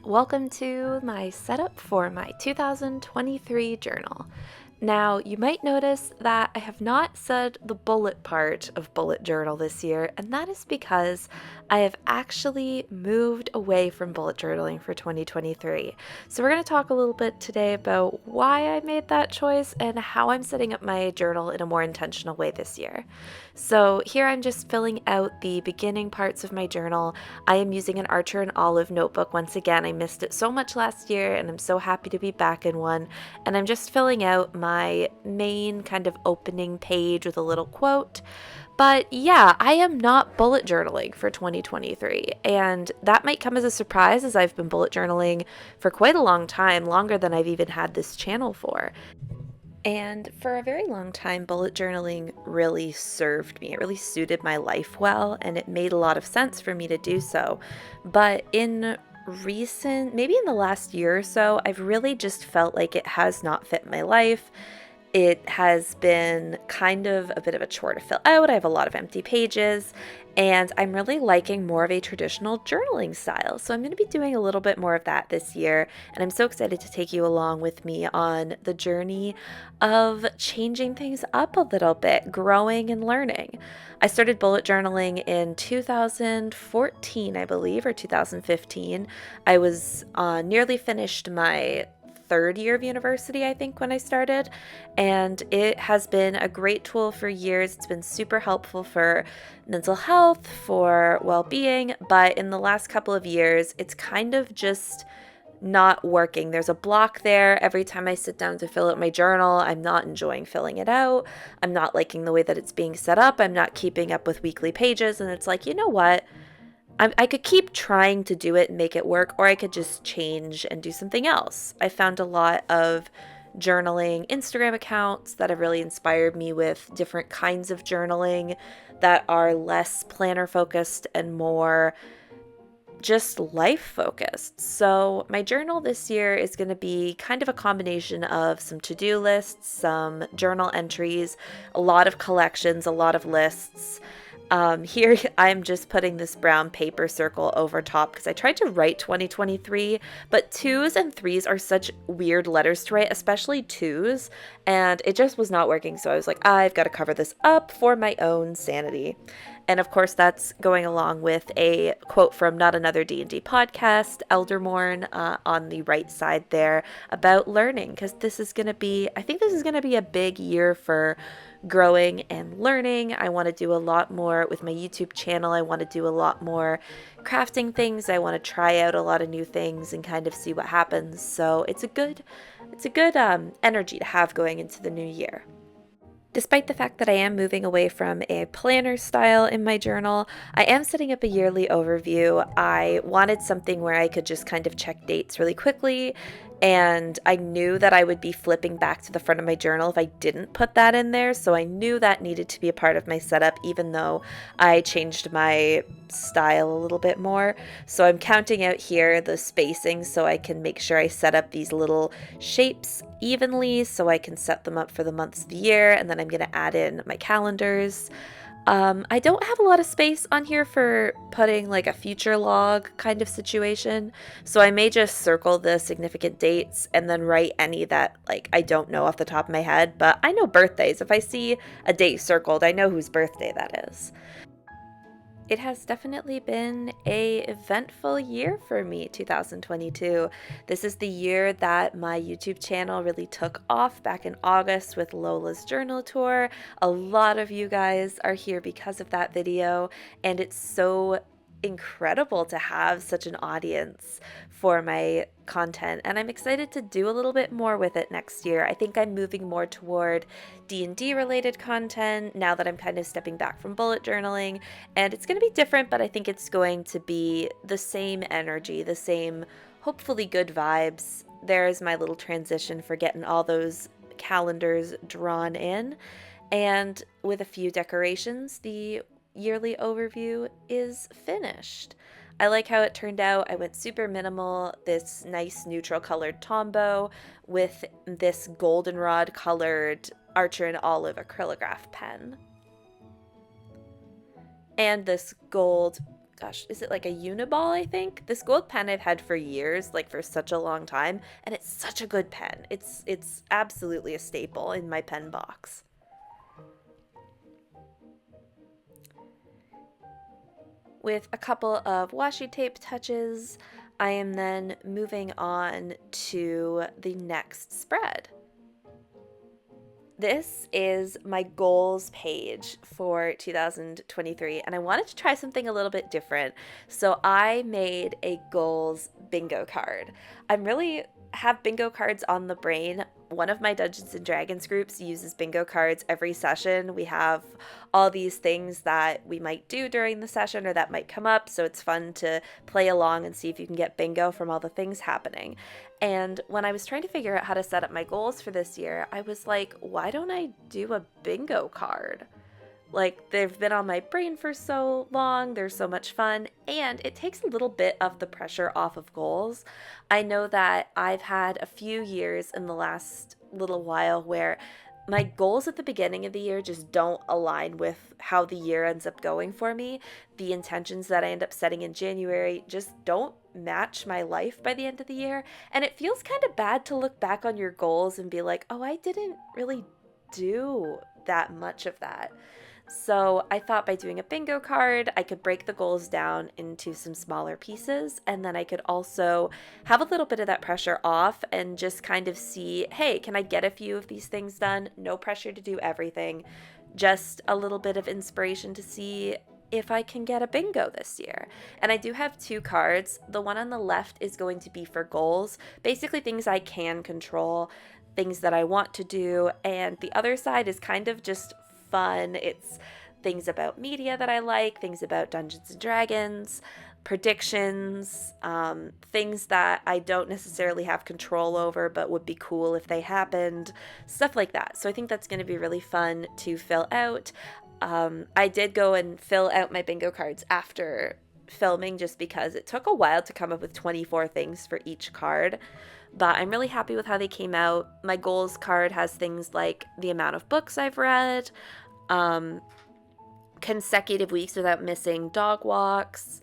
welcome to my setup for my 2023 journal. Now, you might notice that I have not said the bullet part of bullet journal this year, and that is because I have actually moved away from bullet journaling for 2023. So we're going to talk a little bit today about why I made that choice and how I'm setting up my journal in a more intentional way this year. So here I'm just filling out the beginning parts of my journal. I am using an Archer and Olive notebook once again. I missed it so much last year, and I'm so happy to be back in one. And I'm just filling out my main kind of opening page with a little quote. But yeah, I am not bullet journaling for 2023, and that might come as a surprise as I've been bullet journaling for quite a long time, longer than I've even had this channel for. And for a very long time, bullet journaling really served me. It really suited my life well, and it made a lot of sense for me to do so. But maybe in the last year or so, I've really just felt like it has not fit my life. It has been kind of a bit of a chore to fill out. I have a lot of empty pages, and I'm really liking more of a traditional journaling style. So I'm going to be doing a little bit more of that this year, and I'm so excited to take you along with me on the journey of changing things up a little bit, growing and learning. I started bullet journaling in 2014, I believe, or 2015. I was nearly finished my third year of university, I think, when I started, and it has been a great tool for years. It's been super helpful for mental health, for well-being, but in the last couple of years, it's kind of just not working. There's a block there. Every time I sit down to fill out my journal, I'm not enjoying filling it out. I'm not liking the way that it's being set up. I'm not keeping up with weekly pages, and it's like, you know what? I could keep trying to do it and make it work, or I could just change and do something else. I found a lot of journaling Instagram accounts that have really inspired me with different kinds of journaling that are less planner focused and more just life focused. So my journal this year is going to be kind of a combination of some to-do lists, some journal entries, a lot of collections, a lot of lists. Here I'm just putting this brown paper circle over top because I tried to write 2023, but 2s and 3s are such weird letters to write, especially 2s, and it just was not working. So I was like, I've got to cover this up for my own sanity. And of course, that's going along with a quote from Not Another D&D podcast, Eldermorn, on the right side there about learning, because I think this is going to be a big year for growing and learning. I want to do a lot more with my YouTube channel. I want to do a lot more crafting things. I want to try out a lot of new things and kind of see what happens. So it's a good energy to have going into the new year. Despite the fact that I am moving away from a planner style in my journal, I am setting up a yearly overview. I wanted something where I could just kind of check dates really quickly, and I knew that I would be flipping back to the front of my journal if I didn't put that in there, so I knew that needed to be a part of my setup, even though I changed my style a little bit more. So I'm counting out here the spacing so I can make sure I set up these little shapes evenly so I can set them up for the months of the year, and then I'm going to add in my calendars. I don't have a lot of space on here for putting like a future log kind of situation, so I may just circle the significant dates and then write any that like I don't know off the top of my head, but I know birthdays. If I see a date circled, I know whose birthday that is. It has definitely been a eventful year for me, 2022. This is the year that my YouTube channel really took off back in August with Lola's Journal Tour. A lot of you guys are here because of that video, and it's so incredible to have such an audience for my content, and I'm excited to do a little bit more with it next year. I think I'm moving more toward D&D related content now that I'm kind of stepping back from bullet journaling, and it's going to be different, but I think it's going to be the same energy, the same hopefully good vibes. There's my little transition for getting all those calendars drawn in, and with a few decorations, the yearly overview is finished. I like how it turned out. I went super minimal, this nice neutral colored Tombow with this goldenrod colored Archer and Olive acrylograph pen. And this gold gosh, is it like a Uniball, I think? This gold pen I've had for years, like for such a long time, and it's such a good pen. It's absolutely a staple in my pen box. With a couple of washi tape touches, I am then moving on to the next spread. This is my goals page for 2023, and I wanted to try something a little bit different. So I made a goals bingo card. I'm really have bingo cards on the brain. One of my Dungeons and Dragons groups uses bingo cards every session. We have all these things that we might do during the session or that might come up, so it's fun to play along and see if you can get bingo from all the things happening. And when I was trying to figure out how to set up my goals for this year, I was like, why don't I do a bingo card? Like, they've been on my brain for so long, they're so much fun, and it takes a little bit of the pressure off of goals. I know that I've had a few years in the last little while where my goals at the beginning of the year just don't align with how the year ends up going for me. The intentions that I end up setting in January just don't match my life by the end of the year. And it feels kind of bad to look back on your goals and be like, oh, I didn't really do that much of that. So I thought by doing a bingo card, I could break the goals down into some smaller pieces, and then I could also have a little bit of that pressure off and just kind of see, hey, can I get a few of these things done? No pressure to do everything, just a little bit of inspiration to see if I can get a bingo this year. And I do have two cards. The one on the left is going to be for goals, basically things I can control, things that I want to do, and the other side is kind of just fun. It's things about media that I like, things about Dungeons and Dragons, predictions, things that I don't necessarily have control over but would be cool if they happened, stuff like that. So I think that's going to be really fun to fill out. I did go and fill out my bingo cards after filming just because it took a while to come up with 24 things for each card. But I'm really happy with how they came out. My goals card has things like the amount of books I've read, consecutive weeks without missing dog walks,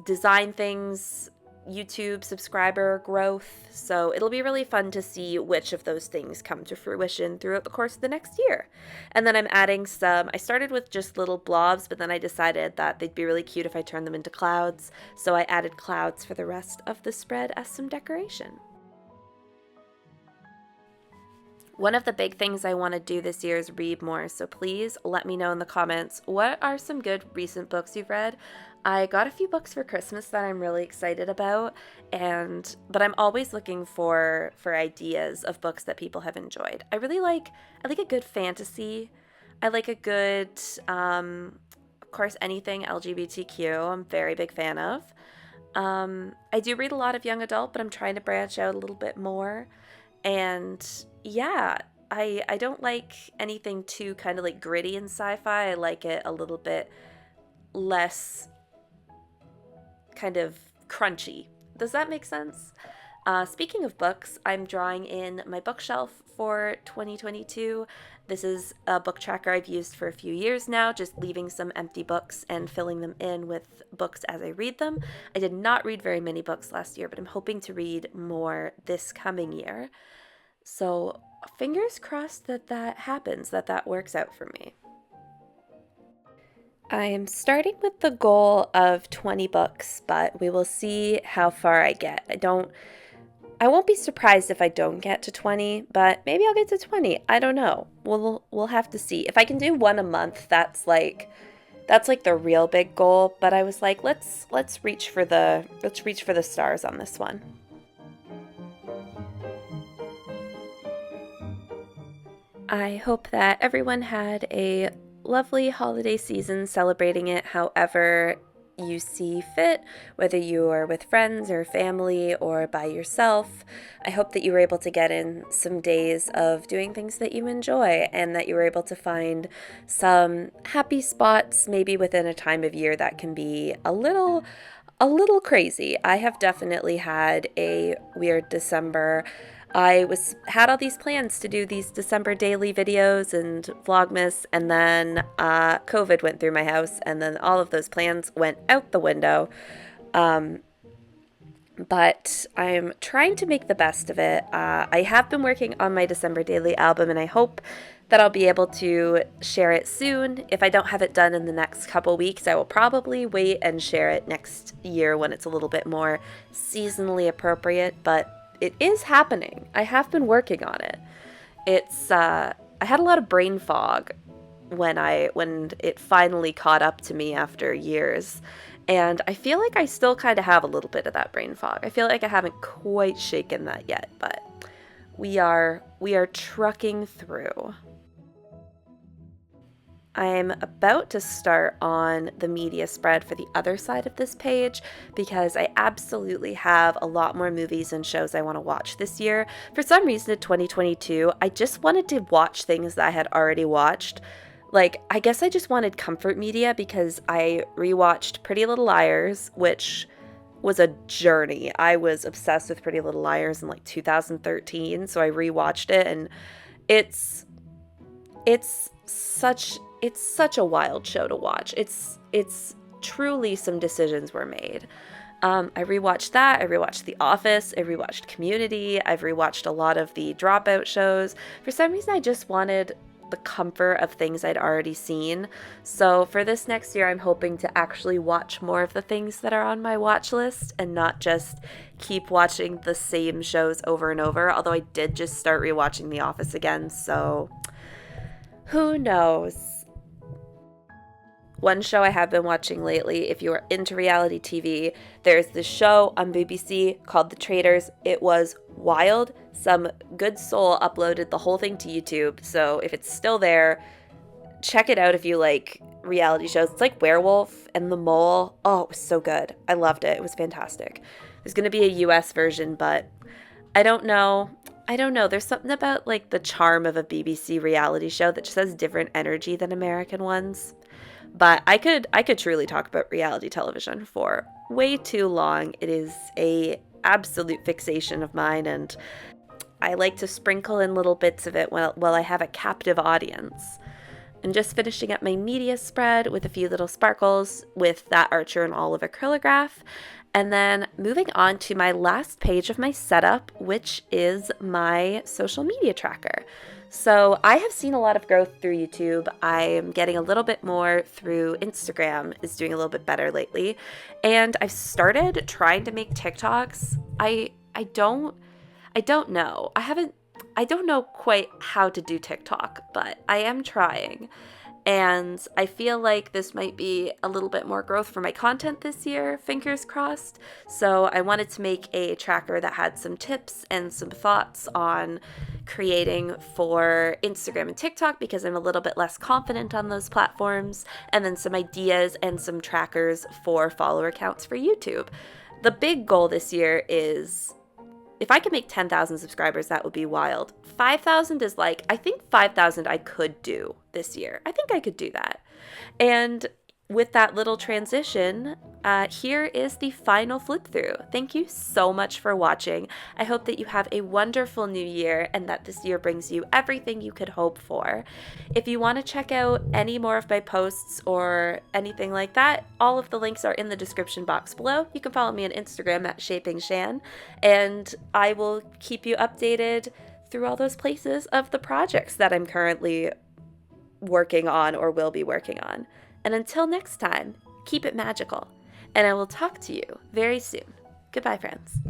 design things, YouTube subscriber growth. So it'll be really fun to see which of those things come to fruition throughout the course of the next year. And then I'm adding I started with just little blobs, but then I decided that they'd be really cute if I turned them into clouds. So I added clouds for the rest of the spread as some decoration. One of the big things I want to do this year is read more, so please let me know in the comments what are some good recent books you've read. I got a few books for Christmas that I'm really excited about, but I'm always looking for ideas of books that people have enjoyed. I like a good fantasy. I like a good, of course, anything LGBTQ. I'm a very big fan of. I do read a lot of young adult, but I'm trying to branch out a little bit more. And yeah, I don't like anything too kind of like gritty in sci-fi. I like it a little bit less kind of crunchy. Does that make sense? Speaking of books, I'm drawing in my bookshelf for 2022. This is a book tracker I've used for a few years now, just leaving some empty books and filling them in with books as I read them. I did not read very many books last year, but I'm hoping to read more this coming year. So fingers crossed that happens, that works out for me. I'm starting with the goal of 20 books, but we will see how far I get. I won't be surprised if I don't get to 20, but maybe I'll get to 20. I don't know. We'll have to see. If I can do one a month, that's like the real big goal, but I was like, let's reach for the stars on this one. I hope that everyone had a lovely holiday season, celebrating it however you see fit, whether you are with friends or family or by yourself. I hope that you were able to get in some days of doing things that you enjoy and that you were able to find some happy spots, maybe within a time of year that can be a little crazy. I have definitely had a weird December. I had all these plans to do these December daily videos and Vlogmas, and then COVID went through my house, and then all of those plans went out the window. Um, but I'm trying to make the best of it. I have been working on my December daily album, and I hope that I'll be able to share it soon. If I don't have it done in the next couple weeks, I will probably wait and share it next year when it's a little bit more seasonally appropriate, but it is happening. I have been working on it. I had a lot of brain fog when it finally caught up to me after years. And I feel like I still kind of have a little bit of that brain fog. I feel like I haven't quite shaken that yet, but we are trucking through. I'm about to start on the media spread for the other side of this page because I absolutely have a lot more movies and shows I want to watch this year. For some reason in 2022, I just wanted to watch things that I had already watched. Like, I guess I just wanted comfort media because I rewatched Pretty Little Liars, which was a journey. I was obsessed with Pretty Little Liars in like 2013, so I rewatched it, and it's it's such a wild show to watch. It's truly some decisions were made. I rewatched that. I rewatched The Office. I rewatched Community. I've rewatched a lot of the Dropout shows. For some reason, I just wanted the comfort of things I'd already seen. So for this next year, I'm hoping to actually watch more of the things that are on my watch list and not just keep watching the same shows over and over. Although I did just start rewatching The Office again, so who knows? One show I have been watching lately, if you are into reality TV, there's this show on BBC called The Traitors. It was wild. Some good soul uploaded the whole thing to YouTube, so if it's still there, check it out if you like reality shows. It's like Werewolf and The Mole. Oh, it was so good. I loved it. It was fantastic. There's going to be a US version, but I don't know. There's something about like the charm of a BBC reality show that just has different energy than American ones. But I could truly talk about reality television for way too long. It is a absolute fixation of mine, and I like to sprinkle in little bits of it while I have a captive audience. I'm just finishing up my media spread with a few little sparkles with that Archer and Olive acrylograph. And then moving on to my last page of my setup, which is my social media tracker. So I have seen a lot of growth through YouTube. I am getting a little bit more through Instagram, is doing a little bit better lately. And I've started trying to make TikToks. I don't know. I don't know quite how to do TikTok, but I am trying. And I feel like this might be a little bit more growth for my content this year, fingers crossed. So I wanted to make a tracker that had some tips and some thoughts on creating for Instagram and TikTok because I'm a little bit less confident on those platforms, and then some ideas and some trackers for follower counts for YouTube. The big goal this year is if I could make 10,000 subscribers, that would be wild. 5,000 is like, I think 5,000 I could do this year. I think I could do that. And with that little transition, here is the final flip through. Thank you so much for watching. I hope that you have a wonderful new year and that this year brings you everything you could hope for. If you want to check out any more of my posts or anything like that, all of the links are in the description box below. You can follow me on Instagram at ShapingShan, and I will keep you updated through all those places of the projects that I'm currently working on or will be working on. And until next time, keep it magical, and I will talk to you very soon. Goodbye, friends.